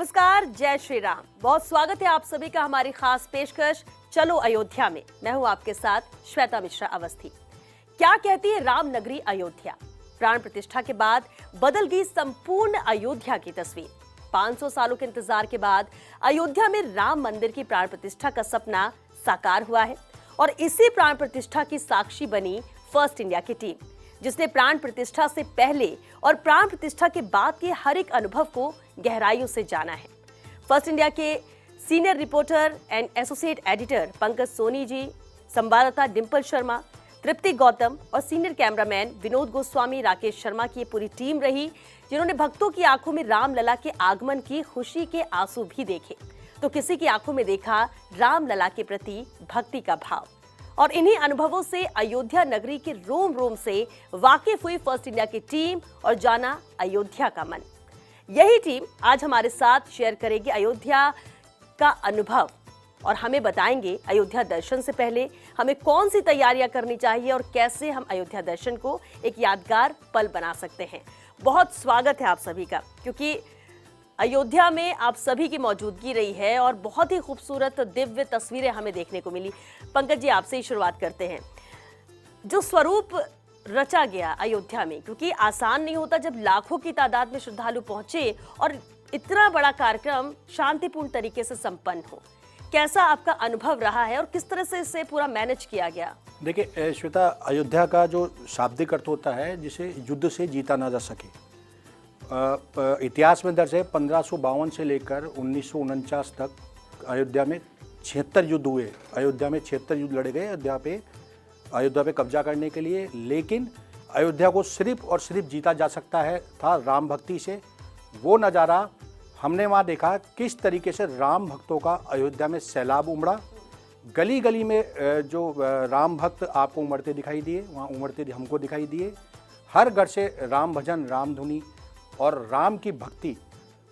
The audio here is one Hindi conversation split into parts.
नमस्कार, जय श्री राम। बहुत स्वागत है आप सभी का हमारी खास पेशकश चलो अयोध्या में। मैं हूं आपके साथ श्वेता मिश्रा अवस्थी। क्या कहती है राम नगरी अयोध्या? प्राण प्रतिष्ठा के बाद बदल गई संपूर्ण अयोध्या की तस्वीर। 500 सालों के इंतजार के बाद अयोध्या में राम मंदिर की प्राण प्रतिष्ठा का सपना साकार हुआ है और इसी प्राण प्रतिष्ठा की साक्षी बनी फर्स्ट इंडिया की टीम, जिसने प्राण प्रतिष्ठा से पहले और प्राण प्रतिष्ठा के बाद के हर एक अनुभव को गहराइयों से जाना है। फर्स्ट इंडिया के senior reporter and associate editor Pankaj Soni ji, संवाददाता डिंपल शर्मा, तृप्ति गौतम और सीनियर कैमरामैन विनोद गोस्वामी, राकेश शर्मा की ये पूरी टीम रही, जिन्होंने भक्तों की आंखों में रामलला के आगमन की खुशी के आंसू भी देखे, तो किसी की आंखों में देखा रामलला के प्रति भक्ति का भाव। और इन्हीं अनुभवों से अयोध्या नगरी के रोम रोम से वाकिफ हुई फर्स्ट इंडिया की टीम और जाना अयोध्या का मन। यही टीम आज हमारे साथ शेयर करेगी अयोध्या का अनुभव और हमें बताएंगे अयोध्या दर्शन से पहले हमें कौन सी तैयारियां करनी चाहिए और कैसे हम अयोध्या दर्शन को एक यादगार पल बना सकते हैं। बहुत स्वागत है आप सभी का, क्योंकि अयोध्या में आप सभी की मौजूदगी रही है और बहुत ही खूबसूरत दिव्य तस्वीरें हमें देखने को मिली। पंकज जी, आपसे ही शुरुआत करते हैं। जो स्वरूप रचा गया अयोध्या में, क्योंकि आसान नहीं होता जब लाखों की तादाद में श्रद्धालु पहुंचे और इतना बड़ा कार्यक्रम शांतिपूर्ण तरीके से संपन्न हो, कैसा आपका अनुभव रहा है और किस तरह से इसे पूरा मैनेज किया गया? देखिए श्वेता, अयोध्या का जो शाब्दिक अर्थ होता है जिसे युद्ध से जीता ना जा सके। इतिहास में दर्ज है 1552 से लेकर 1949 तक अयोध्या में 76 युद्ध हुए। अयोध्या में 76 युद्ध लड़े गए अयोध्या पे कब्जा करने के लिए, लेकिन अयोध्या को सिर्फ और सिर्फ जीता जा सकता है था राम भक्ति से। वो नज़ारा हमने वहाँ देखा किस तरीके से राम भक्तों का अयोध्या में सैलाब उमड़ा। गली गली में जो राम भक्त आपको उमड़ते दिखाई दिए, वहाँ उमड़ते हमको दिखाई दिए। हर घर से राम भजन, राम धुनी और राम की भक्ति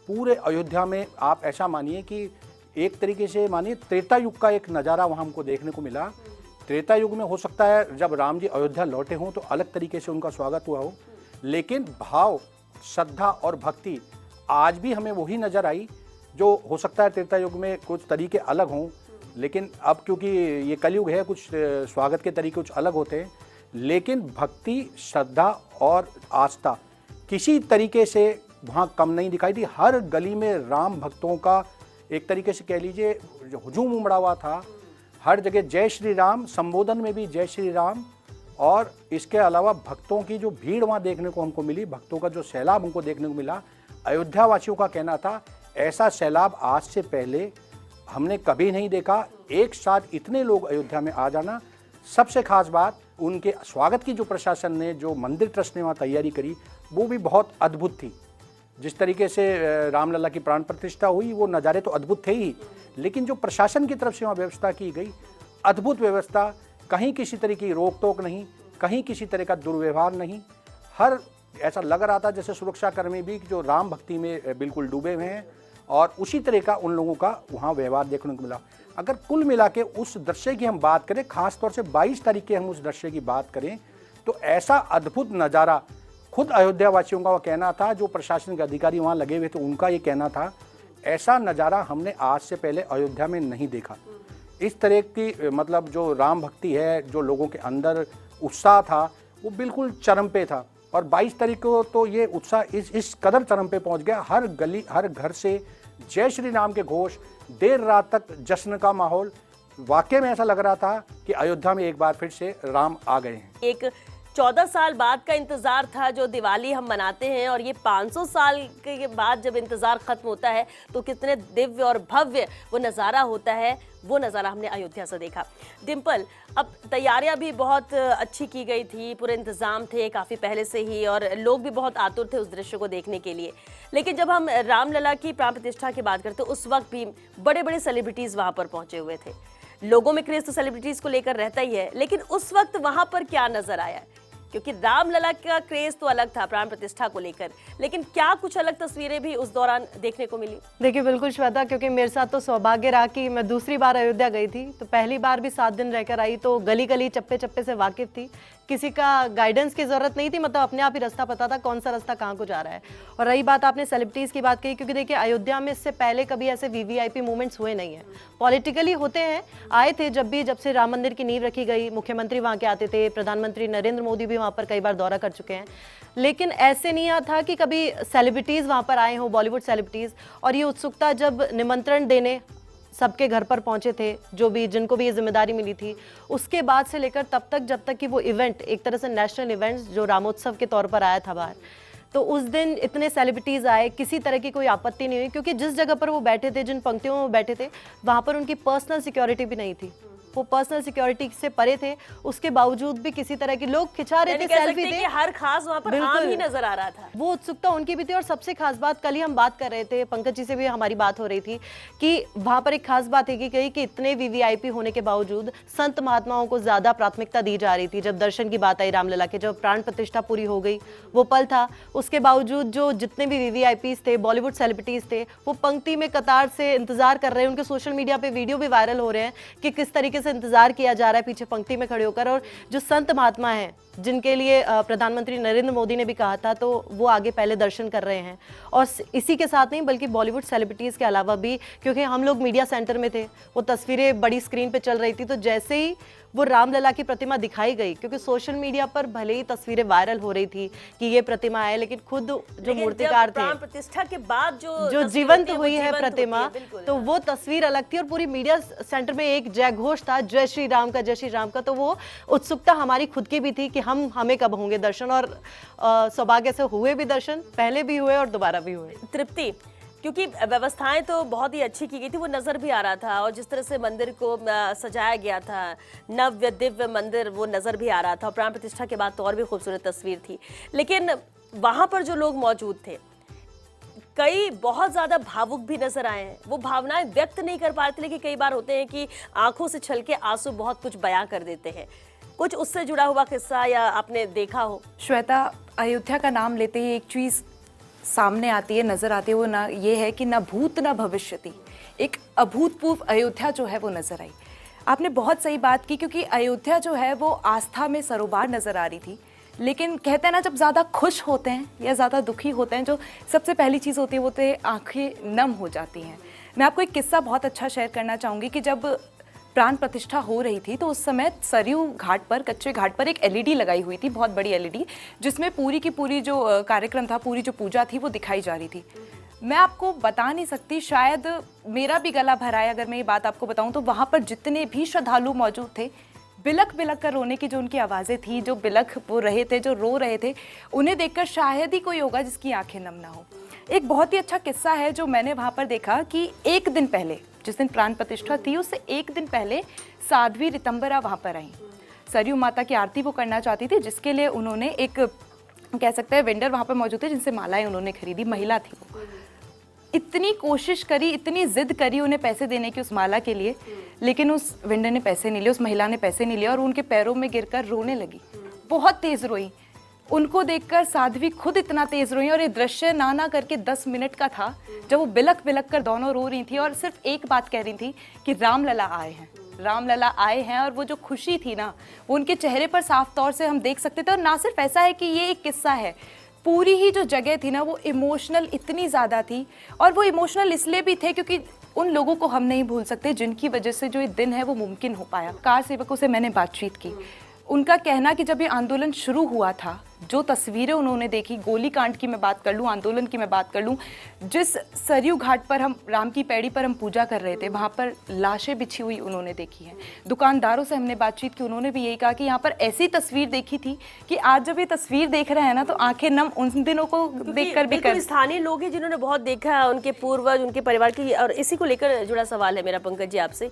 पूरे अयोध्या में। आप ऐसा मानिए कि एक तरीके से मानिए त्रेता युग का एक नज़ारा वहाँ हमको देखने को मिला। त्रेता युग में हो सकता है जब राम जी अयोध्या लौटे हों तो अलग तरीके से उनका स्वागत हुआ हो, लेकिन भाव, श्रद्धा और भक्ति आज भी हमें वही नज़र आई। जो हो सकता है त्रेता युग में कुछ तरीके अलग हों, लेकिन अब क्योंकि ये कलयुग है, कुछ स्वागत के तरीके कुछ अलग होते हैं, लेकिन भक्ति, श्रद्धा और आस्था किसी तरीके से वहाँ कम नहीं दिखाई दी। हर गली में राम भक्तों का एक तरीके से कह लीजिए जो हुजूम उमड़ा हुआ था। हर जगह जय श्री राम, संबोधन में भी जय श्री राम, और इसके अलावा भक्तों की जो भीड़ वहाँ देखने को हमको मिली, भक्तों का जो सैलाब हमको देखने को मिला। अयोध्या वासियों का कहना था ऐसा सैलाब आज से पहले हमने कभी नहीं देखा। एक साथ इतने लोग अयोध्या में आ जाना। सबसे खास बात उनके स्वागत की जो प्रशासन ने, जो मंदिर ट्रस्ट ने वहाँ तैयारी करी, वो भी बहुत अद्भुत थी। जिस तरीके से रामलला की प्राण प्रतिष्ठा हुई वो नज़ारे तो अद्भुत थे ही, लेकिन जो प्रशासन की तरफ से वहाँ व्यवस्था की गई, अद्भुत व्यवस्था। कहीं किसी तरह की रोक टोक नहीं, कहीं किसी तरह का दुर्व्यवहार नहीं। हर ऐसा लग रहा था जैसे सुरक्षाकर्मी भी जो राम भक्ति में बिल्कुल डूबे हुए हैं, और उसी तरह का उन लोगों का वहाँ व्यवहार देखने को मिला। अगर कुल मिला के उस दृश्य की हम बात करें, खास तौर से 22 तारीख के हम उस दृश्य की बात करें, तो ऐसा अद्भुत नज़ारा खुद अयोध्या वासियों का वो कहना था, जो प्रशासन के अधिकारी वहाँ लगे हुए थे उनका ये कहना था, ऐसा नज़ारा हमने आज से पहले अयोध्या में नहीं देखा। इस तरह की मतलब जो राम भक्ति है, जो लोगों के अंदर उत्साह था, वो बिल्कुल चरम पे था। और 22 तारीख को तो ये उत्साह इस कदर चरम पे पहुँच गया। हर गली, हर घर से जय श्री राम के घोष, देर रात तक जश्न का माहौल। वाकई में ऐसा लग रहा था कि अयोध्या में एक बार फिर से राम आ गए हैं। एक 14 साल बाद का इंतजार था जो दिवाली हम मनाते हैं, और ये 500 साल के बाद जब इंतजार खत्म होता है तो कितने दिव्य और भव्य वो नज़ारा होता है। वो नज़ारा हमने अयोध्या से देखा। डिंपल, अब तैयारियां भी बहुत अच्छी की गई थी, पूरे इंतजाम थे काफ़ी पहले से ही, और लोग भी बहुत आतुर थे उस दृश्य को देखने के लिए। लेकिन जब हम रामलला की प्राण प्रतिष्ठा की बात करते उस वक्त भी बड़े बड़े सेलिब्रिटीज़ वहाँ पर पहुँचे हुए थे। लोगों में क्रेज तो सेलिब्रिटीज़ को लेकर रहता ही है, लेकिन उस वक्त वहाँ पर क्या नज़र आया? क्योंकि रामलला का क्रेज तो अलग था प्राण प्रतिष्ठा को लेकर, लेकिन क्या कुछ अलग तस्वीरें भी उस दौरान देखने को मिली? देखिए बिल्कुल श्वेता, क्योंकि मेरे साथ तो सौभाग्य रहा कि मैं दूसरी बार अयोध्या गई थी, तो पहली बार भी 7 दिन रहकर आई, तो गली गली चप्पे चप्पे से वाकिफ थी किसी का गाइडेंस की ज़रूरत नहीं थी, मतलब अपने आप ही रास्ता पता था कौन सा रास्ता कहाँ को जा रहा है। और रही बात आपने सेलिब्रिटीज़ की बात कही, क्योंकि देखिए अयोध्या में इससे पहले कभी ऐसे वीवीआईपी मूवमेंट्स हुए नहीं हैं। पॉलिटिकली होते हैं, आए थे जब से राम मंदिर की नींव रखी गई, मुख्यमंत्री वहाँ के आते थे, प्रधानमंत्री नरेंद्र मोदी भी वहाँ पर कई बार दौरा कर चुके हैं, लेकिन ऐसे नहीं था कि कभी सेलिब्रिटीज़ वहाँ पर आए हों, बॉलीवुड सेलिब्रिटीज़। और ये उत्सुकता जब निमंत्रण देने सबके घर पर पहुंचे थे, जो भी जिनको भी ये जिम्मेदारी मिली थी, उसके बाद से लेकर तब तक जब तक कि वो इवेंट एक तरह से नेशनल इवेंट्स जो रामोत्सव के तौर पर आया था बाहर, तो उस दिन इतने सेलिब्रिटीज़ आए, किसी तरह की कोई आपत्ति नहीं हुई, क्योंकि जिस जगह पर वो बैठे थे, जिन पंक्तियों में वो बैठे थे, वहाँ पर उनकी पर्सनल सिक्योरिटी भी नहीं थी, वो पर्सनल सिक्योरिटी से परे थे। उसके बावजूद भी किसी तरह की लोग खिंचा रहे थे, सेल्फी थे, हर खास वहाँ पर आम ही नजर आ रहा था। वो उत्सुकता उनकी भी थी। और सबसे खास बात, कल ही हम बात कर रहे थे, पंकज जी से भी हमारी बात हो रही थी कि वहाँ पर एक खास बात है कि इतने वीवीआईपी होने के बावजूद संत महात्माओं को ज्यादा प्राथमिकता दी जा रही थी। जब दर्शन की बात आई रामलला के, जब प्राण प्रतिष्ठा पूरी हो गई, वो पल था, उसके बावजूद जो जितने भी वीवीआईपीज थे, बॉलीवुड सेलिब्रिटीज थे, वो पंक्ति में कतार से इंतजार कर रहे हैं। उनके सोशल मीडिया पे वीडियो भी वायरल हो रहे हैं कि किस तरीके से इंतजार किया जा रहा है पीछे पंक्ति में खड़े होकर। और जो संत महात्मा हैं, जिनके लिए प्रधानमंत्री नरेंद्र मोदी ने भी कहा था, तो वो आगे पहले दर्शन कर रहे हैं। और इसी के साथ नहीं, बल्कि बॉलीवुड सेलिब्रिटीज़ के अलावा भी, क्योंकि हम लोग मीडिया सेंटर में थे, वो तस्वीरें बड़ी स्क्रीन पे चल रही थी, तो जैसे ही वो रामलला की प्रतिमा दिखाई गई, क्योंकि सोशल मीडिया पर भले ही तस्वीरें वायरल हो रही थी कि ये प्रतिमा है, लेकिन खुद जो मूर्तिकार थे, प्राण प्रतिष्ठा के बाद जो जीवंत हुई है प्रतिमा, तो वो तस्वीर अलग थी। और पूरी मीडिया सेंटर में एक जय घोष था, जय श्री राम का, जय श्री राम का। तो वो उत्सुकता हमारी खुद की भी थी कि हमें कब होंगे दर्शन, और सौभाग्य से हुए भी दर्शन, पहले भी हुए और दोबारा भी हुए। तृप्ति, क्योंकि व्यवस्थाएं तो बहुत ही अच्छी की गई थी, वो नजर भी आ रहा था, और जिस तरह से मंदिर को सजाया गया था, नव्य दिव्य मंदिर, वो नजर भी आ रहा था। और प्राण प्रतिष्ठा के बाद तो और भी खूबसूरत तस्वीर थी। लेकिन वहां पर जो लोग मौजूद थे, कई बहुत ज्यादा भावुक भी नजर आए हैं। वो भावनाएं व्यक्त नहीं कर पा रहे थे, लेकिन कई बार होते हैं कि आंखों से छलके आंसू बहुत कुछ बयां कर देते हैं। कुछ उससे जुड़ा हुआ किस्सा या आपने देखा हो? श्वेता, अयोध्या का नाम लेते ही एक चीज़ सामने आती है, नज़र आती है, वो ना ये है कि ना भूत ना भविष्यति, एक अभूतपूर्व अयोध्या जो है वो नज़र आई। आपने बहुत सही बात की, क्योंकि अयोध्या जो है वो आस्था में सरोबार नज़र आ रही थी। लेकिन कहते हैं ना, जब ज़्यादा खुश होते हैं या ज़्यादा दुखी होते हैं, जो सबसे पहली चीज़ होती है वो तो आँखें नम हो जाती हैं। मैं आपको एक किस्सा बहुत अच्छा शेयर करना चाहूँगी कि जब प्राण प्रतिष्ठा हो रही थी, तो उस समय सरयू घाट पर, कच्चे घाट पर एक एलईडी लगाई हुई थी, बहुत बड़ी एलईडी, जिसमें पूरी की पूरी जो कार्यक्रम था, पूरी जो पूजा थी, वो दिखाई जा रही थी। मैं आपको बता नहीं सकती, शायद मेरा भी गला भरा है अगर मैं ये बात आपको बताऊं, तो वहाँ पर जितने भी श्रद्धालु मौजूद थे, बिलख बिलख कर रोने की जो उनकी आवाज़ें थी, जो बिलख वो रहे थे, जो रो रहे थे, उन्हें देखकर शायद ही कोई होगा जिसकी आंखें नम ना हो। एक बहुत ही अच्छा किस्सा है जो मैंने वहाँ पर देखा कि एक दिन पहले, जिस दिन प्राण प्रतिष्ठा थी, उससे एक दिन पहले साध्वी रितंबरा वहाँ पर आई। सरयू माता की आरती वो करना चाहती थी, जिसके लिए उन्होंने एक, कह सकते हैं, वेंडर वहाँ पर मौजूद थे, जिनसे मालाएं उन्होंने खरीदी। महिला थी वो, इतनी कोशिश करी, इतनी जिद करी उन्हें पैसे देने की उस माला के लिए, लेकिन उस वेंडर ने पैसे नहीं लिए, उस महिला ने पैसे नहीं लिए, और उनके पैरों में गिरकर रोने लगी, बहुत तेज रोई। उनको देखकर साध्वी खुद इतना तेज रोई, और ये दृश्य ना करके 10 मिनट का था, जब वो बिलख बिलख कर दोनों रो रही थी और सिर्फ एक बात कह रही थी कि रामलला आए हैं, रामलला आए हैं। और वो जो खुशी थी ना, वो उनके चेहरे पर साफ तौर से हम देख सकते थे। और ना सिर्फ ऐसा है कि ये एक किस्सा है, पूरी ही जो जगह थी ना, वो इमोशनल इतनी ज़्यादा थी। और वो इमोशनल इसलिए भी थे क्योंकि उन लोगों को हम नहीं भूल सकते जिनकी वजह से जो ये दिन है वो मुमकिन हो पाया। कार सेवकों से मैंने बातचीत की, उनका कहना कि जब ये आंदोलन शुरू हुआ था, जो तस्वीरें उन्होंने देखी, गोलीकांड की मैं बात कर लूँ, आंदोलन की मैं बात कर लूँ, जिस सरयू घाट पर हम राम की पैड़ी पर हम पूजा कर रहे थे, वहाँ पर लाशें बिछी हुई उन्होंने देखी हैं। दुकानदारों से हमने बातचीत की, उन्होंने भी यही कहा कि यहाँ पर ऐसी तस्वीर देखी थी कि आज जब ये तस्वीर देख रहे हैं ना, तो आंखें नम उन दिनों को देखकर भी कर। स्थानीय लोग हैं जिन्होंने बहुत देखा है, उनके पूर्वज, उनके परिवार की। और इसी को लेकर जुड़ा सवाल है मेरा पंकज जी आपसे।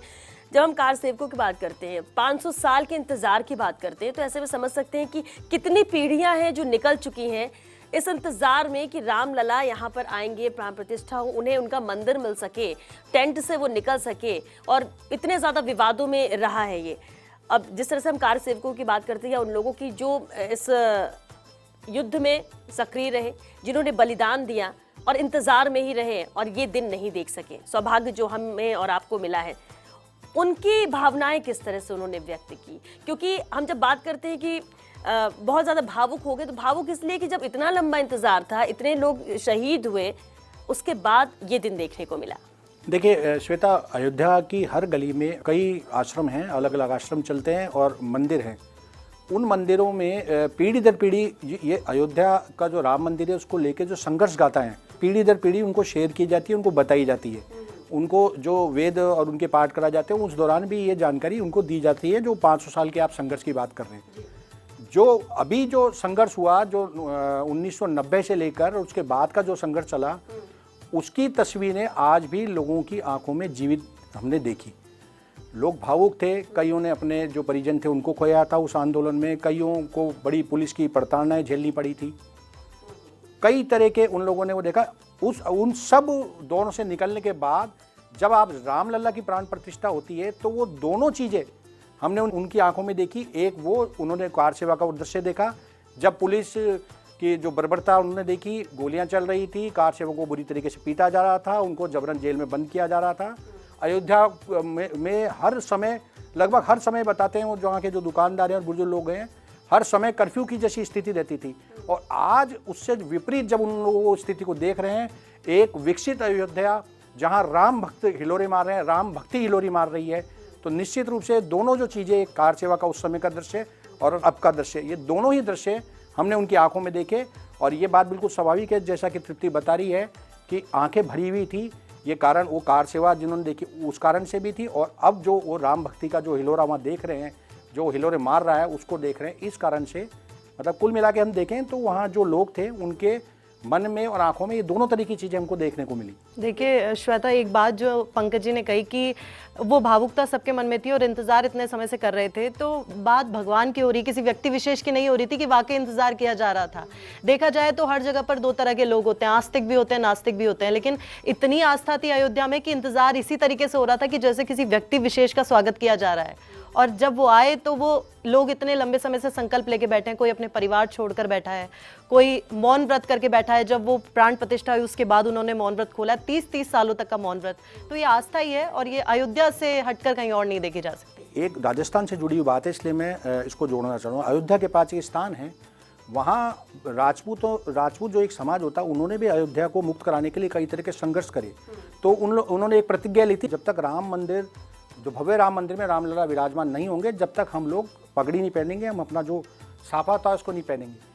जब हम कार सेवकों की बात करते हैं, 500 साल के इंतजार की बात करते हैं, तो ऐसे में समझ सकते हैं कि कितनी पीढ़ियां हैं जो निकल चुकी हैं इस इंतजार में कि रामलला यहाँ पर आएंगे, प्राण प्रतिष्ठा हो, उन्हें उनका मंदिर मिल सके, टेंट से वो निकल सके। और इतने ज़्यादा विवादों में रहा है ये। अब जिस तरह से हम कार सेवकों की बात करते हैं, या उन लोगों की जो इस युद्ध में सक्रिय रहे, जिन्होंने बलिदान दिया और इंतजार में ही रहे और ये दिन नहीं देख सके, सौभाग्य जो हमें और आपको मिला है, उनकी भावनाएं किस तरह से उन्होंने व्यक्त की। क्योंकि हम जब बात करते हैं कि बहुत ज़्यादा भावुक हो गए। तो भावुक इसलिए कि जब इतना लंबा इंतज़ार था, इतने लोग शहीद हुए, उसके बाद ये दिन देखने को मिला। देखिए श्वेता, अयोध्या की हर गली में कई आश्रम हैं, अलग अलग आश्रम चलते हैं और मंदिर हैं। उन मंदिरों में पीढ़ी दर पीढ़ी ये अयोध्या का जो राम मंदिर है उसको लेके जो संघर्ष गाथा है, पीढ़ी दर पीढ़ी उनको शेयर की जाती है, उनको बताई जाती है। उनको जो वेद और उनके पाठ कराए जाते हैं उस दौरान भी ये जानकारी उनको दी जाती है, जो 500 साल के आप संघर्ष की बात कर रहे हैं। जो अभी जो संघर्ष हुआ, जो 1990 से लेकर उसके बाद का जो संघर्ष चला, उसकी तस्वीरें आज भी लोगों की आंखों में जीवित हमने देखी। लोग भावुक थे, कईयों ने अपने जो परिजन थे उनको खोया था उस आंदोलन में, कईयों को बड़ी पुलिस की प्रताड़नाएं झेलनी पड़ी थी, कई तरह के उन लोगों ने वो देखा। उन सब दोनों से निकलने के बाद जब आप रामलला की प्राण प्रतिष्ठा होती है तो वो दोनों चीज़ें हमने उनकी आंखों में देखी। एक वो उन्होंने कार सेवा का दृश्य देखा, जब पुलिस की जो बर्बरता उन्होंने देखी, गोलियां चल रही थी, कार सेवक को बुरी तरीके से पीटा जा रहा था, उनको जबरन जेल में बंद किया जा रहा था। अयोध्या में हर समय, लगभग हर समय बताते हैं वो जहाँ के जो दुकानदार हैं और बुजुर्ग लोग हैं, हर समय कर्फ्यू की जैसी स्थिति रहती थी। और आज उससे विपरीत जब उन लोगों को स्थिति को देख रहे हैं, एक विकसित अयोध्या जहाँ राम भक्त हिलोरे मार रहे हैं, राम भक्ति हिलोरी मार रही है, तो निश्चित रूप से दोनों जो चीज़ें, कार सेवा का उस समय का दृश्य और अब का दृश्य, ये दोनों ही दृश्य हमने उनकी आंखों में देखे। और ये बात बिल्कुल स्वाभाविक है, जैसा कि तृप्ति बता रही है कि आंखें भरी हुई थी। ये कारण वो कार सेवा जिन्होंने देखी उस कारण से भी थी, और अब जो वो राम भक्ति का जो हिलोरा वहाँ देख रहे हैं, जो हिलोरे मार रहा है उसको देख रहे हैं, इस कारण से मतलब कुल मिला के हम देखें तो वहाँ जो लोग थे उनके मन में और आंखों में ये दोनों तरह की चीज़ें हमको देखने को मिली। देखिए श्वेता, एक बात जो पंकज जी ने कही कि वो भावुकता सबके मन में थी और इंतजार इतने समय से कर रहे थे, तो बात भगवान की हो रही, किसी व्यक्ति विशेष की नहीं हो रही थी कि वाकई इंतजार किया जा रहा था। देखा जाए तो हर जगह पर दो तरह के लोग होते हैं, आस्तिक भी होते हैं, नास्तिक भी होते हैं, लेकिन इतनी आस्था थी अयोध्या में कि इंतजार इसी तरीके से हो रहा था कि जैसे किसी व्यक्ति विशेष का स्वागत किया जा रहा है। और जब वो आए तो वो लोग इतने लंबे समय से संकल्प लेके बैठे हैं, कोई अपने परिवार छोड़कर बैठा है, कोई मौन व्रत करके बैठा है। जब वो प्राण प्रतिष्ठा हुई उसके बाद उन्होंने मौन व्रत खोला, 30 सालों तक का मौन व्रत। तो ये आस्था ही है और ये अयोध्या से हटकर कहीं और नहीं देखी जा सकती। एक राजस्थान से जुड़ी हुई बात है, इसलिए मैं इसको जोड़ना चाहूँगा। अयोध्या के पास एक स्थान है, वहाँ राजपूत जो एक समाज होता है, उन्होंने भी अयोध्या को मुक्त कराने के लिए कई तरह के संघर्ष करे। तो उन्होंने एक प्रतिज्ञा ली थी, जब तक राम मंदिर, जो भव्य राम मंदिर में रामलला विराजमान नहीं होंगे, जब तक हम लोग पगड़ी नहीं पहनेंगे, हम अपना जो साफा था उसको नहीं पहनेंगे।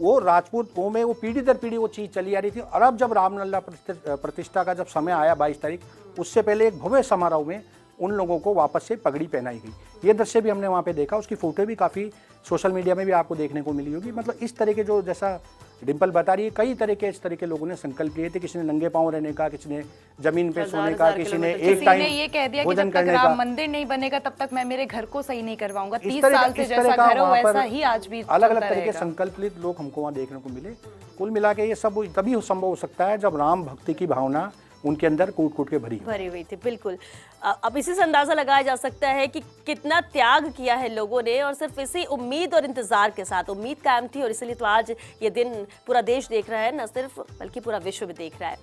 वो राजपूतों में वो पीढ़ी दर पीढ़ी वो चीज़ चली आ रही थी। और अब जब रामलला प्रतिष्ठा का जब समय आया 22 तारीख, उससे पहले एक भव्य समारोह में उन लोगों को वापस से पगड़ी पहनाई गई। ये दृश्य भी हमने वहाँ पे देखा, उसकी फ़ोटो भी काफ़ी सोशल मीडिया में भी आपको देखने को मिली होगी। मतलब इस तरह के जो, जैसा डिम्पल बता रही है, कई तरह के इस तरह के लोगों ने संकल्प लिए थे। किसी ने नंगे पांव रहने का, किसी ने जमीन पे सोने का, किसी ने एक टाइम ये कह दिया कि भोजन जब तक करने का। राम मंदिर नहीं बनेगा तब तक मैं मेरे घर को सही नहीं करवाऊंगा। 30 इस तरह साल का- से इस तरह जैसा का घर हो वहाँ पर वैसा ही आज भी अलग अलग चलता तरह के रहेगा। संकल्पित लोग हमको वहाँ देखने को मिले। कुल मिला के ये सब तभी संभव हो सकता है जब राम भक्ति की भावना उनके अंदर कूट कूट के भरी हुई थी। बिल्कुल, अब इसी से अंदाजा लगाया जा सकता है कि कितना त्याग किया है लोगों ने, और सिर्फ इसी उम्मीद और इंतजार के साथ। उम्मीद कायम थी और इसलिए तो आज ये दिन पूरा देश देख रहा है, न सिर्फ बल्कि पूरा विश्व भी देख रहा है।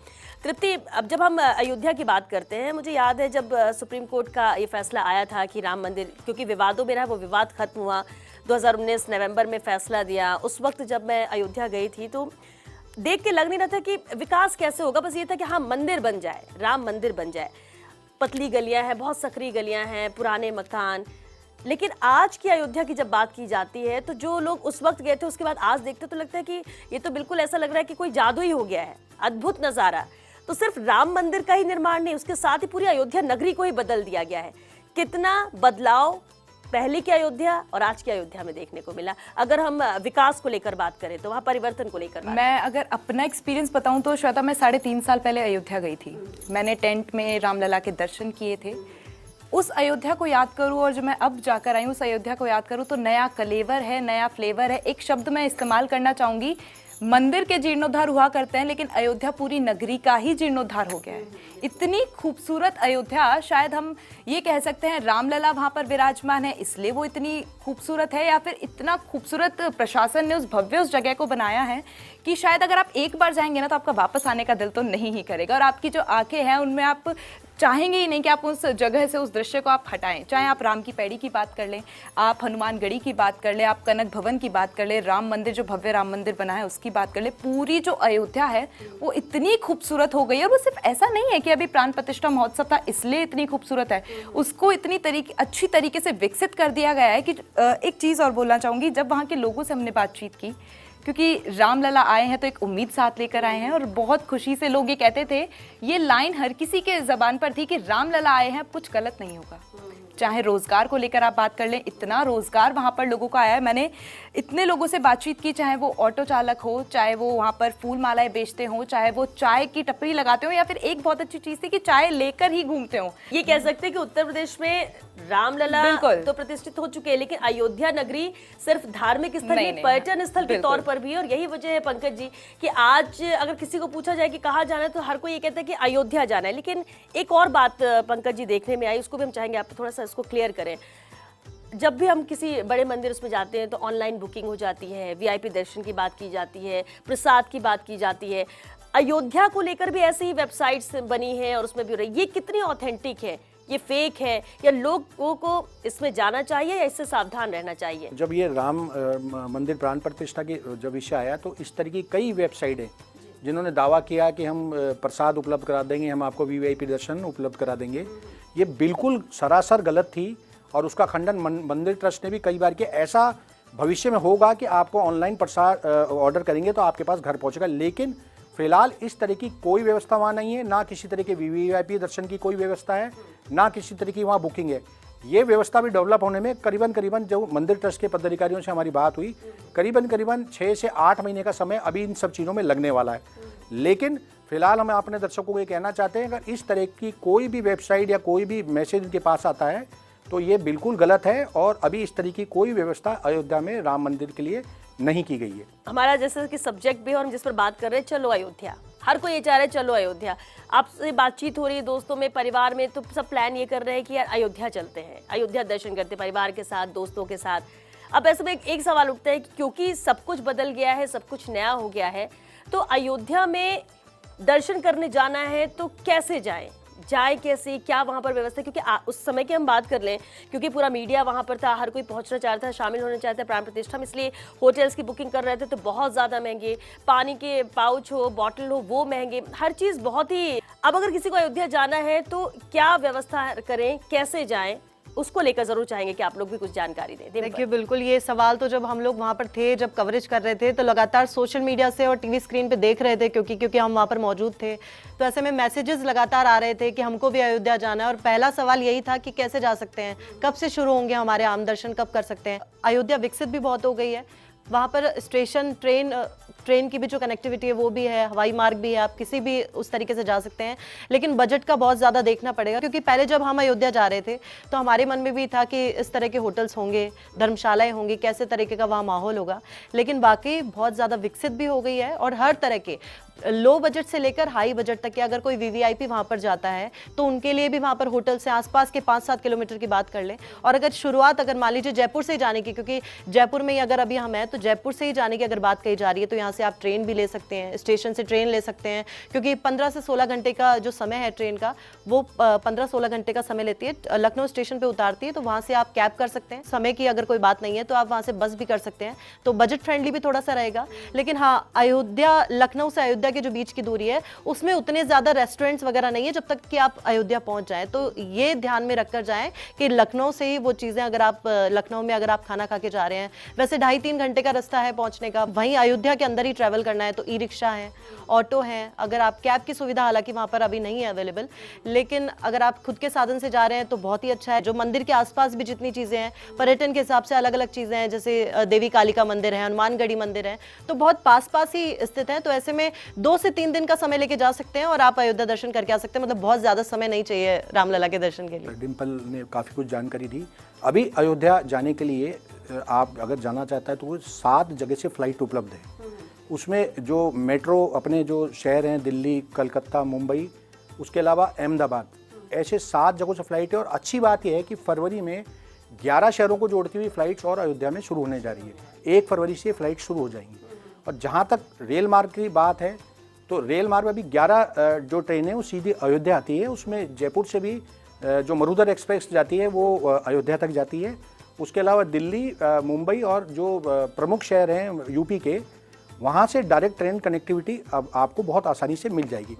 तृप्ति, अब जब हम अयोध्या की बात करते हैं, मुझे याद है जब सुप्रीम कोर्ट का ये फैसला आया था कि राम मंदिर, क्योंकि विवादों में रहा, वो विवाद खत्म हुआ, 2019 नवंबर में फैसला दिया। उस वक्त जब मैं अयोध्या गई थी तो देख के लग नहीं रहा था कि विकास कैसे होगा, बस ये था कि हाँ मंदिर बन जाए, राम मंदिर बन जाए। पतली गलियां हैं, बहुत सकरी गलियां हैं, पुराने मकान। लेकिन आज की अयोध्या की जब बात की जाती है तो जो लोग उस वक्त गए थे उसके बाद आज देखते तो लगता है कि ये तो बिल्कुल ऐसा लग रहा है कि कोई जादू ही हो गया है, अद्भुत नज़ारा। तो सिर्फ राम मंदिर का ही निर्माण नहीं, उसके साथ ही पूरी अयोध्या नगरी को ही बदल दिया गया है। कितना बदलाव पहले की अयोध्या और आज की अयोध्या में देखने को मिला। अगर हम विकास को लेकर बात करें तो वहाँ परिवर्तन को लेकर मैं अगर अपना एक्सपीरियंस बताऊं तो श्वेता, मैं 3.5 साल पहले अयोध्या गई थी। मैंने टेंट में रामलला के दर्शन किए थे। उस अयोध्या को याद करूं और जो मैं अब जाकर आई हूं उस अयोध्या को याद करूं तो नया कलेवर है, नया फ्लेवर है। एक शब्द मैं इस्तेमाल करना चाहूँगी, मंदिर के जीर्णोद्धार हुआ करते हैं लेकिन अयोध्या पूरी नगरी का ही जीर्णोद्धार हो गया है। इतनी खूबसूरत अयोध्या, शायद हम ये कह सकते हैं रामलला वहाँ पर विराजमान है इसलिए वो इतनी खूबसूरत है, या फिर इतना खूबसूरत प्रशासन ने उस भव्य उस जगह को बनाया है कि शायद अगर आप एक बार जाएंगे ना तो आपका वापस आने का दिल तो नहीं ही करेगा। और आपकी जो आंखें हैं उनमें आप चाहेंगे ही नहीं कि आप उस जगह से उस दृश्य को आप हटाएं। चाहे आप राम की पैड़ी की बात कर लें, आप हनुमानगढ़ी की बात कर लें, आप कनक भवन की बात कर लें, राम मंदिर जो भव्य राम मंदिर बना है उसकी बात कर लें, पूरी जो अयोध्या है वो इतनी खूबसूरत हो गई है। और वो सिर्फ ऐसा नहीं है कि अभी प्राण प्रतिष्ठा महोत्सव था इसलिए इतनी खूबसूरत है, उसको इतनी अच्छी तरीके से विकसित कर दिया गया है कि एक चीज़ और बोलना चाहूँगी, जब वहाँ के लोगों से हमने बातचीत की, क्योंकि रामलला आए हैं तो एक उम्मीद साथ लेकर आए हैं और बहुत खुशी से लोग ये कहते थे, ये लाइन हर किसी के ज़बान पर थी कि रामलला आए हैं, कुछ गलत नहीं होगा। चाहे रोजगार को लेकर आप बात कर लें, इतना रोजगार वहाँ पर लोगों का आया है। मैंने इतने लोगों से बातचीत की, चाहे वो ऑटो चालक हो, चाहे वो वहाँ पर फूल मालाएं बेचते हो, चाहे वो चाय की टपरी लगाते हो, या फिर एक बहुत अच्छी चीज़ थी कि चाय लेकर ही घूमते हो। ये कह सकते हैं कि उत्तर प्रदेश में रामलला बिल्कुल तो प्रतिष्ठित हो चुके हैं, लेकिन अयोध्या नगरी सिर्फ धार्मिक स्थल नहीं, नहीं, पर्यटन स्थल के तौर पर भी। और यही वजह है पंकज जी कि आज अगर किसी को पूछा जाए कि कहाँ जाना है तो हर कोई ये कहता है कि अयोध्या जाना है। लेकिन एक और बात पंकज जी देखने में आई, उसको भी हम चाहेंगे आप थोड़ा सा इसको क्लियर करें। जब भी हम किसी बड़े मंदिर उसमें जाते हैं तो ऑनलाइन बुकिंग हो जाती है, वीआईपी दर्शन की बात की जाती है, प्रसाद की बात की जाती है। अयोध्या को लेकर भी ऐसी ही वेबसाइट्स बनी है और उसमें भी हो रही है। ये कितनी ऑथेंटिक है, ये फेक है, या लोगों को इसमें जाना चाहिए या इससे सावधान रहना चाहिए? जब ये राम मंदिर प्राण प्रतिष्ठा की जब विषय आया तो इस तरह की कई वेबसाइट हैं जिन्होंने दावा किया कि हम प्रसाद उपलब्ध करा देंगे, हम आपको वीवीआईपी दर्शन उपलब्ध करा देंगे। ये बिल्कुल सरासर गलत थी और उसका खंडन मंदिर ट्रस्ट ने भी कई बार किया। ऐसा भविष्य में होगा कि आपको ऑनलाइन प्रसाद ऑर्डर करेंगे तो आपके पास घर पहुंचेगा, लेकिन फिलहाल इस तरह की कोई व्यवस्था वहाँ नहीं है, ना किसी तरह के वीवीआईपी दर्शन की कोई व्यवस्था है, ना किसी तरह की वहाँ बुकिंग है। ये व्यवस्था भी डेवलप होने में करीबन जो मंदिर ट्रस्ट के पदाधिकारियों से हमारी बात हुई, करीबन 6 से 8 महीने का समय अभी इन सब चीज़ों में लगने वाला है। लेकिन फिलहाल हम अपने दर्शकों को ये कहना चाहते हैं, अगर इस तरह की कोई भी वेबसाइट या कोई भी मैसेज उनके पास आता है तो ये बिल्कुल गलत है और अभी इस तरह की कोई व्यवस्था अयोध्या में राम मंदिर के लिए नहीं की गई है। हमारा जैसे कि सब्जेक्ट भी है और हम जिस पर बात कर रहे हैं, चलो अयोध्या, हर कोई ये चाह रहा है चलो अयोध्या। आपसे बातचीत हो रही है दोस्तों में, परिवार में, तो सब प्लान ये कर रहे हैं कि यार अयोध्या चलते हैं, अयोध्या दर्शन करते परिवार के साथ, दोस्तों के साथ। अब ऐसे में एक सवाल उठता है कि क्योंकि सब कुछ बदल गया है, सब कुछ नया हो गया है, तो अयोध्या में दर्शन करने जाना है तो कैसे जाए कैसे, क्या वहाँ पर व्यवस्था? क्योंकि उस समय की हम बात कर लें, क्योंकि पूरा मीडिया वहाँ पर था, हर कोई पहुँचना चाहता था, शामिल होना चाहता था प्राण प्रतिष्ठा में, इसलिए होटल्स की बुकिंग कर रहे थे तो बहुत ज़्यादा महंगे, पानी के पाउच हो, बॉटल हो, वो महंगे, हर चीज़ बहुत ही। अब अगर किसी को अयोध्या जाना है तो क्या व्यवस्था करें, कैसे जाएँ, उसको लेकर जरूर चाहेंगे कि आप लोग भी कुछ जानकारी दें। देखिए बिल्कुल, ये सवाल तो जब हम लोग वहाँ पर थे, जब कवरेज कर रहे थे, तो लगातार सोशल मीडिया से और टीवी स्क्रीन पे देख रहे थे, क्योंकि हम वहाँ पर मौजूद थे, तो ऐसे में मैसेजेस लगातार आ रहे थे कि हमको भी अयोध्या जाना है। और पहला सवाल यही था कि कैसे जा सकते हैं, कब से शुरू होंगे हमारे आम दर्शन, कब कर सकते हैं। अयोध्या विकसित भी बहुत हो गई है, वहाँ पर स्टेशन, ट्रेन की भी जो कनेक्टिविटी है वो भी है, हवाई मार्ग भी है, आप किसी भी उस तरीके से जा सकते हैं। लेकिन बजट का बहुत ज़्यादा देखना पड़ेगा, क्योंकि पहले जब हम अयोध्या जा रहे थे तो हमारे मन में भी था कि इस तरह के होटल्स होंगे, धर्मशालाएं होंगी, कैसे तरीके का वहाँ माहौल होगा। लेकिन बाकी बहुत ज़्यादा विकसित भी हो गई है और हर तरह के लो बजट से लेकर हाई बजट तक के, अगर कोई वीवीआईपी वहाँ पर जाता है तो उनके लिए भी वहाँ पर होटल से आसपास के 5-7 किलोमीटर की बात कर लें। और अगर शुरुआत अगर मान लीजिए जयपुर से जाने की, क्योंकि जयपुर में ही अगर अभी हम हैं तो जयपुर से ही जाने की अगर बात कही जा रही है, तो यहाँ से आप ट्रेन भी ले सकते हैं, स्टेशन से ट्रेन ले सकते हैं, क्योंकि 15 से 16 घंटे का जो समय है ट्रेन का, वो 15-16 घंटे का समय लेती है। लखनऊ स्टेशन पर उतारती है, तो वहाँ से आप कैब कर सकते हैं। समय की अगर कोई बात नहीं है तो आप वहाँ से बस भी कर सकते हैं, तो बजट फ्रेंडली भी थोड़ा सा रहेगा। लेकिन हाँ, अयोध्या, लखनऊ से अयोध्या के जो बीच की दूरी है उसमें उतने ज्यादा रेस्टोरेंट्स वगैरह नहीं है जब तक कि आप अयोध्या पहुंच जाएं। तो ये ध्यान में रखकर जाएं कि लखनऊ से ही वो चीजें, अगर आप लखनऊ में अगर आप खाना खा के जा रहे हैं, वैसे 2.5-3 घंटे का रास्ता है पहुंचने का, वहीं अयोध्या के अंदर ही ट्रैवल करना है तो ई रिक्शा है, ऑटो है। अगर आप कैब की सुविधा हालांकि वहां पर अभी नहीं है अवेलेबल, लेकिन अगर आप खुद के साधन से जा रहे हैं तो बहुत ही अच्छा है। जो मंदिर के आसपास भी जितनी चीजें हैं, पर्यटन के हिसाब से अलग अलग चीजें हैं, जैसे देवी कालिका मंदिर है, हनुमानगढ़ी मंदिर है, तो बहुत पास ही स्थित है। तो ऐसे में 2 से 3 दिन का समय लेके जा सकते हैं और आप अयोध्या दर्शन करके आ सकते हैं। मतलब बहुत ज्यादा समय नहीं चाहिए रामलला के दर्शन के लिए। डिम्पल ने काफ़ी कुछ जानकारी दी। अभी अयोध्या जाने के लिए आप अगर जाना चाहता है तो वो 7 जगह से फ्लाइट उपलब्ध है। उसमें जो मेट्रो अपने जो शहर हैं, दिल्ली, कलकत्ता, मुंबई, उसके अलावा अहमदाबाद, ऐसे 7 जगहों से फ्लाइट है। और अच्छी बात यह है कि फरवरी में 11 शहरों को जोड़ती हुई फ्लाइट्स और अयोध्या में शुरू होने जा रही है। 1 फरवरी से फ्लाइट शुरू हो जाएंगी। और जहाँ तक रेल मार्ग की बात है तो रेल मार्ग अभी 11 जो ट्रेनें वो सीधी अयोध्या आती है, उसमें जयपुर से भी जो मरुधर एक्सप्रेस जाती है वो अयोध्या तक जाती है। उसके अलावा दिल्ली, मुंबई और जो प्रमुख शहर हैं यूपी के, वहाँ से डायरेक्ट ट्रेन कनेक्टिविटी अब आपको बहुत आसानी से मिल जाएगी।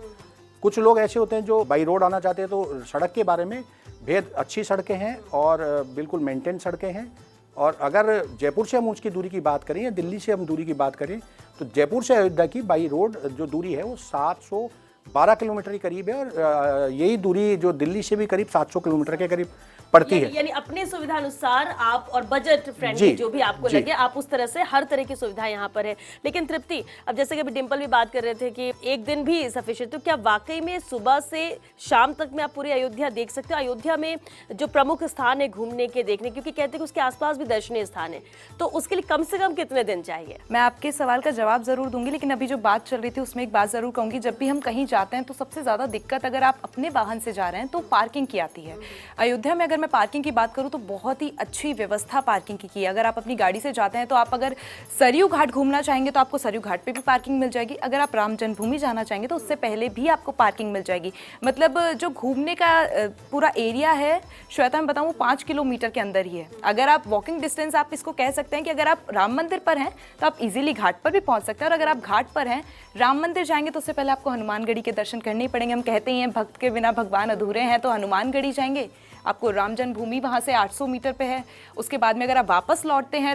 कुछ लोग ऐसे होते हैं जो बाई रोड आना चाहते हैं, तो सड़क के बारे में बेहद अच्छी सड़कें हैं और बिल्कुल मेंटेन सड़कें हैं। और अगर जयपुर से हम उसकी दूरी की बात करें या दिल्ली से हम दूरी की बात करें, तो जयपुर से अयोध्या की बाई रोड जो दूरी है वो 712 किलोमीटर के करीब है, और यही दूरी जो दिल्ली से भी करीब 700 किलोमीटर के करीब पड़ती है। यानी अपने सुविधा अनुसार आप और बजट फ्रेंडली जो भी आपको लगे, आप उस तरह से हर तरह की सुविधा यहाँ पर है। लेकिन तृप्ति, अब जैसे कि अभी डिम्पल भी बात कर रहे थे कि एक दिन भी सफिशिएंट, तो क्या वाकई में सुबह से शाम तक में आप पूरी अयोध्या देख सकते हो? अयोध्या में जो प्रमुख स्थान है घूमने के, देखने, क्योंकि कहते हैं कि उसके आसपास भी दर्शनीय स्थान है, तो उसके लिए कम से कम कितने दिन चाहिए? मैं आपके सवाल का जवाब जरूर दूंगी, लेकिन अभी जो बात चल रही थी उसमें एक बात जरूर कहूंगी। जब भी हम कहीं जाते हैं तो सबसे ज्यादा दिक्कत अगर आप अपने वाहन से जा रहे हैं तो पार्किंग की आती है। अयोध्या में अगर मैं पार्किंग की बात करूं तो बहुत ही अच्छी व्यवस्था पार्किंग की है। अगर आप अपनी गाड़ी से जाते हैं तो आप अगर सरयू घाट घूमना चाहेंगे तो आपको सरयू घाट पे भी पार्किंग मिल जाएगी। अगर आप राम जन्मभूमि जाना चाहेंगे तो उससे पहले भी आपको पार्किंग मिल जाएगी। मतलब जो घूमने का पूरा एरिया है श्वेता, मैं बताऊं 5 किलोमीटर के अंदर ही है। अगर आप वॉकिंग डिस्टेंस आप इसको कह सकते हैं कि अगर आप राम मंदिर पर हैं तो आप इजीली घाट पर भी पहुंच सकते हैं, और अगर आप घाट पर हैं राम मंदिर जाएंगे तो उससे पहले आपको हनुमानगढ़ी के दर्शन करने ही पड़ेंगे। हम कहते हैं भक्त के बिना भगवान अधूरे हैं, तो हनुमानगढ़ी जाएंगे, आपको राम जन्मभूमि वहाँ से 800 मीटर पे है। उसके बाद में अगर आप वापस लौटते हैं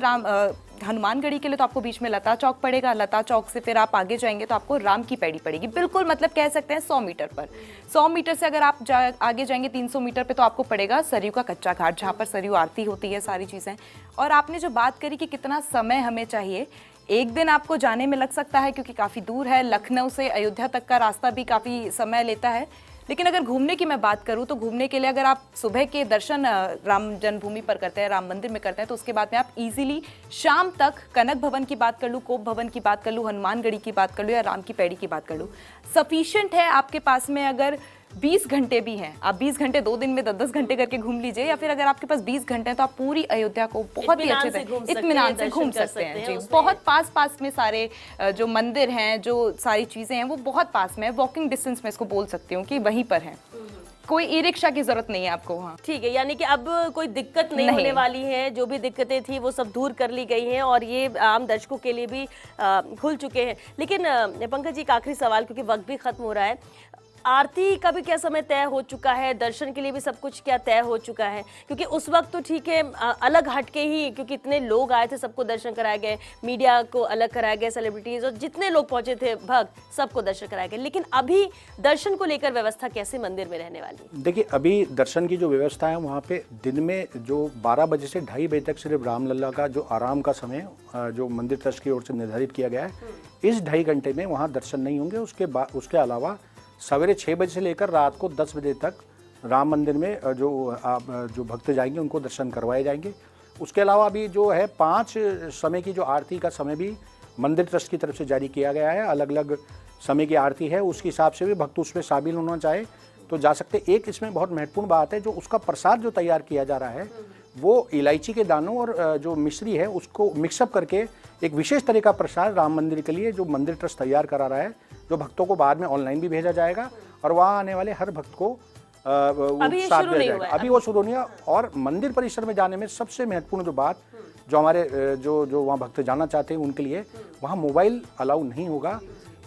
हनुमानगढ़ी के लिए तो आपको बीच में लता चौक पड़ेगा। लता चौक से फिर आप आगे जाएंगे तो आपको राम की पैड़ी पड़ेगी, बिल्कुल मतलब कह सकते हैं 100 मीटर पर। 100 मीटर से अगर आप आगे जाएंगे 300 मीटर पे तो आपको पड़ेगा सरयू का कच्चा घाट, जहाँ पर सरयू आरती होती है, सारी चीज़ें। और आपने जो बात करी कि कितना समय हमें चाहिए, एक दिन आपको जाने में लग सकता है क्योंकि काफ़ी दूर है। लखनऊ से अयोध्या तक का रास्ता भी काफ़ी समय लेता है। लेकिन अगर घूमने की मैं बात करूं तो घूमने के लिए अगर आप सुबह के दर्शन राम जन्मभूमि पर करते हैं, राम मंदिर में करते हैं, तो उसके बाद में आप इजीली शाम तक कनक भवन की बात कर लूँ, कोप भवन की बात कर लूँ, हनुमानगढ़ी की बात कर लूँ या राम की पैड़ी की बात कर लूँ, सफिशिएंट है आपके पास में। अगर 20 घंटे भी हैं, आप 20 घंटे 2 दिन में 10-10 घंटे करके घूम लीजिए, या फिर अगर आपके पास 20 घंटे हैं तो आप पूरी अयोध्या को बहुत ही अच्छे से इत्मीनान से घूम सकते हैं। जी, बहुत पास में सारे जो मंदिर हैं, जो सारी चीज़ें हैं वो बहुत पास में है। वॉकिंग डिस्टेंस में इसको बोल सकती हूँ कि वहीं पर है, कोई ई रिक्शा की जरूरत नहीं है आपको वहाँ। ठीक है, यानी कि अब कोई दिक्कत नहीं होने वाली है। जो भी दिक्कतें थी वो सब दूर कर ली गई हैं और ये आम दर्शकों के लिए भी खुल चुके हैं। लेकिन पंकज जी, एक आखिरी सवाल, क्योंकि वक्त भी खत्म हो रहा है, आरती का भी क्या समय तय हो चुका है? दर्शन के लिए भी सब कुछ क्या तय हो चुका है? क्योंकि उस वक्त तो ठीक है अलग हटके ही, क्योंकि इतने लोग आए थे, सबको दर्शन कराए गए, मीडिया को अलग कराया गया, सेलिब्रिटीज और जितने लोग पहुंचे थे भक्त, सबको दर्शन कराए गए। लेकिन अभी दर्शन को लेकर व्यवस्था कैसे मंदिर में रहने वाली? देखिए, अभी दर्शन की जो व्यवस्था है वहाँ पे दिन में जो 12 बजे से 2:30 बजे तक सिर्फ रामलला का जो आराम का समय जो मंदिर ट्रस्ट की ओर से निर्धारित किया गया है, इस 2.5 घंटे में वहाँ दर्शन नहीं होंगे। उसके अलावा सवेरे 6 बजे से लेकर रात को 10 बजे तक राम मंदिर में जो भक्त जाएंगे उनको दर्शन करवाए जाएंगे। उसके अलावा अभी जो है 5 समय की जो आरती का समय भी मंदिर ट्रस्ट की तरफ से जारी किया गया है। अलग अलग समय की आरती है, उसके हिसाब से भी भक्त उसमें शामिल होना चाहे तो जा सकते। एक इसमें बहुत महत्वपूर्ण बात है, जो उसका प्रसाद जो तैयार किया जा रहा है वो इलायची के दानों और जो मिश्री है उसको मिक्सअप करके एक विशेष तरह का प्रसाद राम मंदिर के लिए जो मंदिर ट्रस्ट तैयार करा रहा है, जो भक्तों को बाद में ऑनलाइन भी भेजा जाएगा और वहाँ आने वाले हर भक्त को अभी शुरू नहीं हुआ है। अभी वो शुरू नहीं हुआ। और मंदिर परिसर में जाने में सबसे महत्वपूर्ण जो बात, जो हमारे जो वहाँ भक्त जाना चाहते हैं उनके लिए, वहाँ मोबाइल अलाउ नहीं होगा।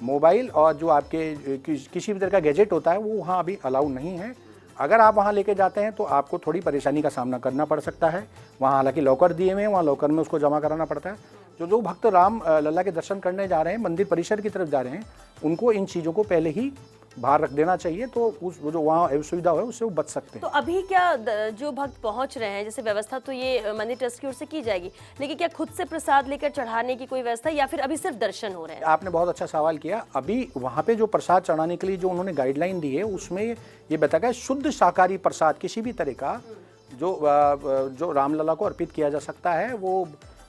मोबाइल और जो आपके किसी भी तरह का गैजेट होता है वो वहाँ अभी अलाउ नहीं है। अगर आप वहाँ लेके जाते हैं तो आपको थोड़ी परेशानी का सामना करना पड़ सकता है। वहाँ हालांकि लॉकर दिए हुए हैं, वहाँ लॉकर में उसको जमा कराना पड़ता है। जो भक्त राम लल्ला के दर्शन करने जा रहे हैं, मंदिर परिसर की तरफ जा रहे हैं, उनको इन चीज़ों को पहले ही बाहर रख देना चाहिए, तो उस जो वहाँ सुविधा है उससे वो बच सकते हैं। तो अभी क्या जो भक्त पहुंच रहे हैं, जैसे व्यवस्था तो ये मंदिर ट्रस्ट की ओर से की जाएगी, लेकिन क्या खुद से प्रसाद लेकर चढ़ाने की कोई व्यवस्था, या फिर अभी सिर्फ दर्शन हो रहे हैं? आपने बहुत अच्छा सवाल किया। अभी वहाँ पे जो प्रसाद चढ़ाने के लिए जो उन्होंने गाइडलाइन दी है उसमें ये बताया गया शुद्ध शाकाहारी प्रसाद किसी भी तरह का जो रामलला को अर्पित किया जा सकता है, वो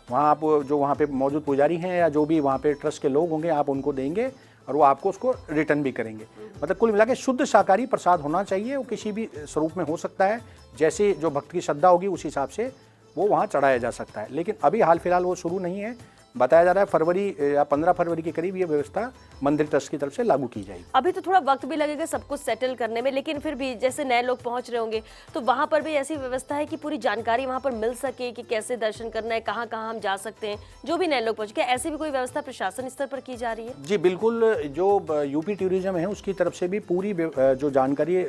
वहाँ आप जो वहाँ पे मौजूद पुजारी हैं या जो भी वहाँ पे ट्रस्ट के लोग होंगे आप उनको देंगे और वो आपको उसको रिटर्न भी करेंगे। मतलब कुल मिला के शुद्ध शाकाहारी प्रसाद होना चाहिए। वो किसी भी स्वरूप में हो सकता है, जैसे जो भक्त की श्रद्धा होगी उस हिसाब से वो वहाँ चढ़ाया जा सकता है। लेकिन अभी हाल फिलहाल वो शुरू नहीं है। बताया जा रहा है फरवरी या 15 फरवरी के करीब ये व्यवस्था मंदिर ट्रस्ट की तरफ से लागू की जाएगी। अभी तो थोड़ा वक्त भी लगेगा सब कुछ सेटल करने में, लेकिन फिर भी जैसे नए लोग पहुंच रहे होंगे तो वहां पर भी ऐसी व्यवस्था है कि पूरी जानकारी वहां पर मिल सके कि कैसे दर्शन करना है, कहाँ कहाँ हम जा सकते हैं, जो भी नए लोग पहुंचे, क्या ऐसी भी कोई व्यवस्था प्रशासन स्तर पर की जा रही है? जी बिल्कुल, जो यूपी टूरिज्म है उसकी तरफ से भी पूरी जो जानकारी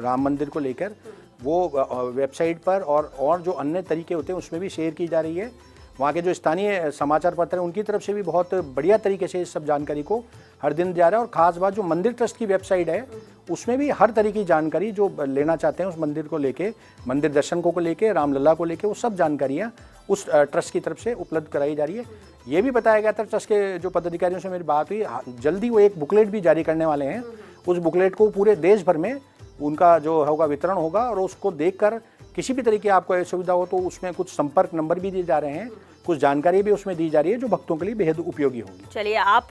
राम मंदिर को लेकर वो वेबसाइट पर और जो अन्य तरीके होते हैं उसमें भी शेयर की जा रही है। वहाँ के जो स्थानीय समाचार पत्र हैं उनकी तरफ से भी बहुत बढ़िया तरीके से इस सब जानकारी को हर दिन जा रहा है। और ख़ास बात जो मंदिर ट्रस्ट की वेबसाइट है उसमें भी हर तरह की जानकारी जो लेना चाहते हैं उस मंदिर को लेके, मंदिर दर्शन को लेके, रामलला को लेके, वो सब जानकारियाँ उस ट्रस्ट की तरफ से उपलब्ध कराई जा रही है। ये भी बताया गया था ट्रस्ट के जो पदाधिकारियों से मेरी बात हुई, जल्दी वो एक बुकलेट भी जारी करने वाले हैं। उस बुकलेट को पूरे देश भर में उनका जो होगा वितरण होगा और उसको देखकर किसी भी तरीके आपको असुविधा हो तो उसमें कुछ संपर्क नंबर भी दिए जा रहे हैं, कुछ जानकारी भी उसमें दी जा रही है जो भक्तों के लिए बेहद उपयोगी होगी। चलिए, आप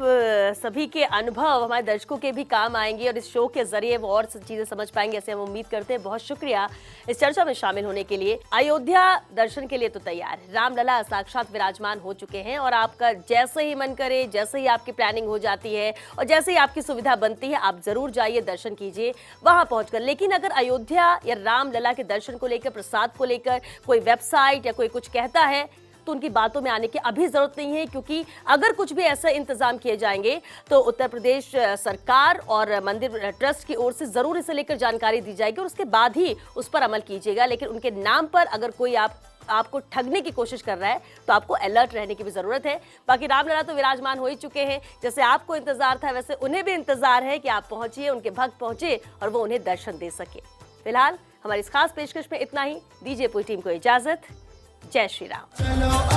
सभी के अनुभव हमारे दर्शकों के भी काम आएंगे और इस शो के जरिए वो और चीजें समझ पाएंगे, ऐसे हम उम्मीद करते हैं। बहुत शुक्रिया इस चर्चा में शामिल होने के लिए। अयोध्या दर्शन के लिए तो तैयार है, रामलला साक्षात विराजमान हो चुके हैं और आपका जैसे ही मन करे, जैसे ही आपकी प्लानिंग हो जाती है और जैसे ही आपकी सुविधा बनती है, आप जरूर जाइए, दर्शन कीजिए वहां पहुंचकर। लेकिन अगर अयोध्या या रामलला के दर्शन को लेकर, प्रसाद को लेकर कोई वेबसाइट या कोई कुछ कहता है तो उनकी बातों में आने की अभी जरूरत नहीं है, क्योंकि अगर कुछ भी ऐसा इंतजाम किए जाएंगे तो उत्तर प्रदेश सरकार और मंदिर ट्रस्ट की ओर से जरूर इसे लेकर जानकारी दी जाएगी और उसके बाद ही उस पर अमल कीजिएगा। लेकिन उनके नाम पर अगर कोई आपको ठगने की कोशिश कर रहा है तो आपको अलर्ट रहने की भी जरूरत है। बाकी रामलला तो विराजमान हो ही चुके हैं, जैसे आपको इंतजार था वैसे उन्हें भी इंतजार है कि आप पहुंचिए, उनके भक्त पहुंचे और वो उन्हें दर्शन दे सके। फिलहाल हमारी इस खास पेशकश में इतना ही। दीजिए पूरी टीम को इजाजत। जय श्री राम।